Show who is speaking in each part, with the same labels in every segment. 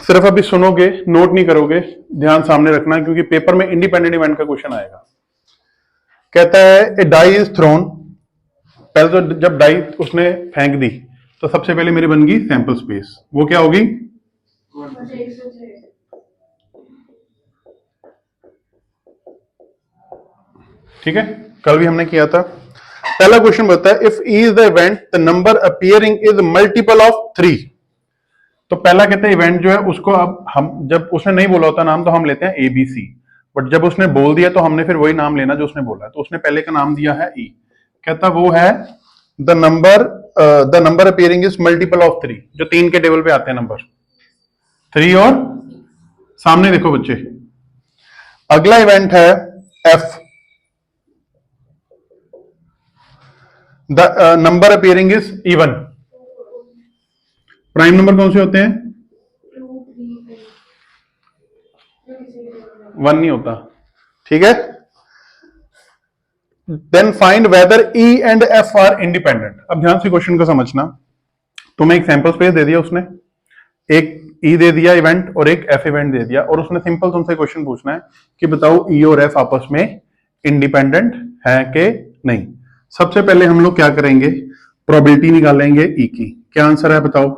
Speaker 1: सिर्फ अभी सुनोगे, नोट नहीं करोगे, ध्यान सामने रखना, क्योंकि पेपर में इंडिपेंडेंट इवेंट का क्वेश्चन आएगा। कहता है ए डाई इज थ्रोन, पहले तो जब डाई उसने फेंक दी तो सबसे पहले मेरी बन गई सैंपल स्पेस, वो क्या होगी? ठीक है, कल भी हमने किया था। पहला क्वेश्चन बताया if E is the event the number appearing is multiple of 3। तो पहला कहते हैं इवेंट जो है उसको अब हम, जब उसने नहीं बोला होता नाम तो हम लेते हैं एबीसी, बट जब उसने बोल दिया तो हमने फिर वही नाम लेना जो उसने बोला है। तो उसने पहले का नाम दिया है ई, कहता वो है the number appearing is multiple of 3, जो 3 के टेबल पे आते हैं नंबर 3 और सामने देखो बच्चे। अगला इवेंट है F, the number appearing is even. Prime number कौन से होते हैं? 1 नहीं होता, ठीक है। Then find whether E and F are independent. अब ध्यान से क्वेश्चन को समझना। तुम्हें एक सैंपल स्पेस दे दिया उसने, एक ई दे दिया इवेंट और एक एफ इवेंट दे दिया, और उसने सिंपल तुमसे क्वेश्चन पूछना है कि बताओ ई और एफ आपस में इंडिपेंडेंट है कि नहीं। सबसे पहले हम लोग क्या करेंगे? प्रोबेबिलिटी निकालेंगे ई की। क्या आंसर है बताओ?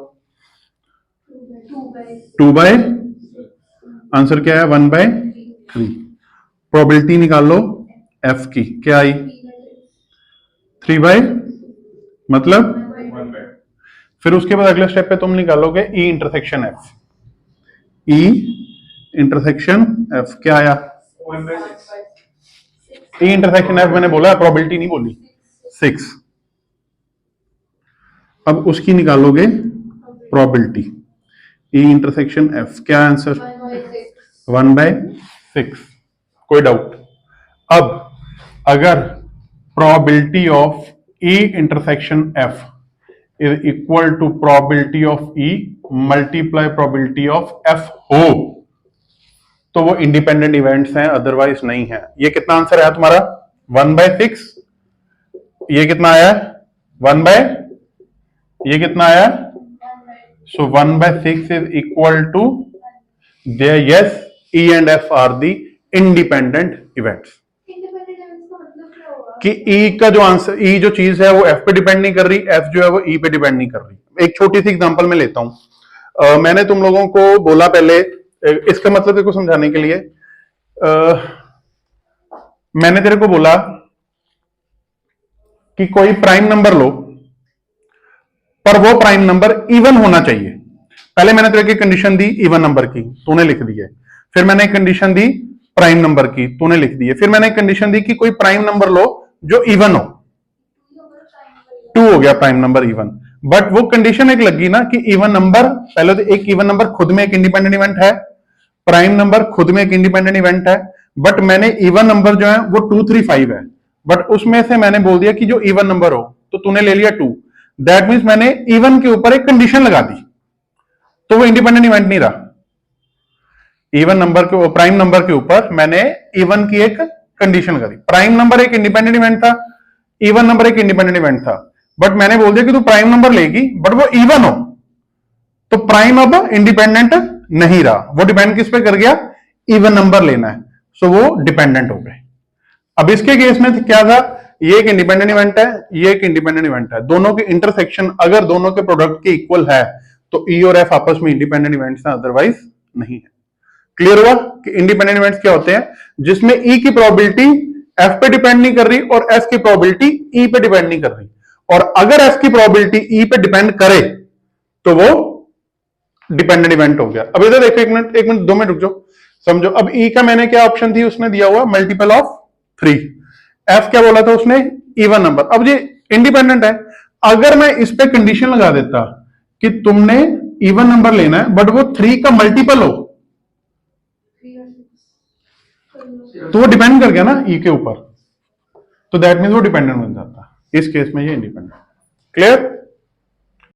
Speaker 1: 2/, आंसर क्या है? 1/3। प्रोबेबिलिटी निकाल लो एफ की, क्या आई? 3/, मतलब 1/। फिर उसके बाद अगले स्टेप पे तुम निकालोगे ई इंटरसेक्शन एफ। ई इंटरसेक्शन एफ क्या आया? 1/6। ई इंटरसेक्शन एफ मैंने बोला, प्रोबेबिलिटी नहीं बोली, 6। अब उसकी निकालोगे प्रोबेबिलिटी, ई इंटरसेक्शन एफ, क्या आंसर? 1/6। कोई डाउट? अब अगर probability of E intersection F is equal to probability of E multiply probability of F हो तो वो इंडिपेंडेंट इवेंट्स हैं, अदरवाइज नहीं है। ये कितना आंसर है तुम्हारा? 1/6। ये कितना आया? 1/, ये कितना आया? So 1/6 is equal to there, yes, E and F are the independent events. कि ई का जो आंसर, ई जो चीज है वो एफ पे डिपेंड नहीं कर रही, एफ जो है वो ई पे डिपेंड नहीं कर रही। एक छोटी सी एग्जांपल में लेता हूं। मैंने तुम लोगों को बोला पहले, इसका मतलब देखो समझाने के लिए, मैंने तेरे को बोला कि कोई प्राइम नंबर लो पर वो प्राइम नंबर इवन होना चाहिए। पहले मैंने तेरे को कंडीशन दी इवन नंबर की, तूने लिख दी है। फिर मैंने एक कंडीशन दी प्राइम नंबर की, तूने लिख दी है। फिर मैंने एक कंडीशन दी कि कोई प्राइम नंबर लो जो इवन हो, 2 हो गया प्राइम नंबर इवन। बट वो कंडीशन एक लगी ना कि इवन नंबर, पहले तो एक इवन नंबर खुद में एक इंडिपेंडेंट इवेंट है, प्राइम नंबर खुद में एक इंडिपेंडेंट इवेंट है, बट मैंने इवन नंबर जो है वो 2, 3, 5 है, बट उसमें से मैंने बोल दिया कि जो इवन नंबर हो, तो तूने ले लिया 2। दैट मीन्स मैंने इवन के ऊपर एक कंडीशन लगा दी, तो वो इंडिपेंडेंट इवेंट नहीं रहा। इवन नंबर के, प्राइम नंबर के ऊपर मैंने इवन की एक कंडीशन लगा दी। प्राइम नंबर एक इंडिपेंडेंट इवेंट था, इवन नंबर एक इंडिपेंडेंट इवेंट था, बट मैंने बोल दिया कि तू प्राइम नंबर लेगी बट वो इवन हो, तो प्राइम अब इंडिपेंडेंट नहीं रहा, वो डिपेंड किस पे कर गया? इवन नंबर लेना है, सो वो डिपेंडेंट हो गए। अब इसके केस में क्या था? ये एक इंडिपेंडेंट इवेंट है, ये एक इंडिपेंडेंट इवेंट है, दोनों के इंटरसेक्शन अगर दोनों के प्रोडक्ट के इक्वल है तो ई और एफ आपस में इंडिपेंडेंट इवेंट्स हैं, अदरवाइज नहीं है। क्लियर हुआ कि इंडिपेंडेंट इवेंट्स क्या होते हैं? जिसमें ई की प्रोबेबिलिटी एफ पे डिपेंड नहीं कर रही और एफ की प्रोबेबिलिटी ई पे डिपेंड नहीं कर रही, और अगर एफ की प्रोबेबिलिटी ई पे डिपेंड करे तो वो डिपेंडेंट इवेंट हो गया। अब इधर देखो, 1 मिनट 2 मिनट रुक जाओ, समझो। अब ई का मैंने क्या ऑप्शन थी, उसने दिया हुआ मल्टीपल ऑफ 3। एफ क्या बोला था उसने? Even number. अब ये इंडिपेंडेंट है, अगर मैं इस पे कंडीशन लगा देता कि तुमने इवन नंबर लेना है बट वो 3 का मल्टीपल हो, तो वो डिपेंड कर गया ना ई के ऊपर, तो दैट मीन्स वो डिपेंडेंट बन जाता। इस केस में ये इंडिपेंडेंट। क्लियर?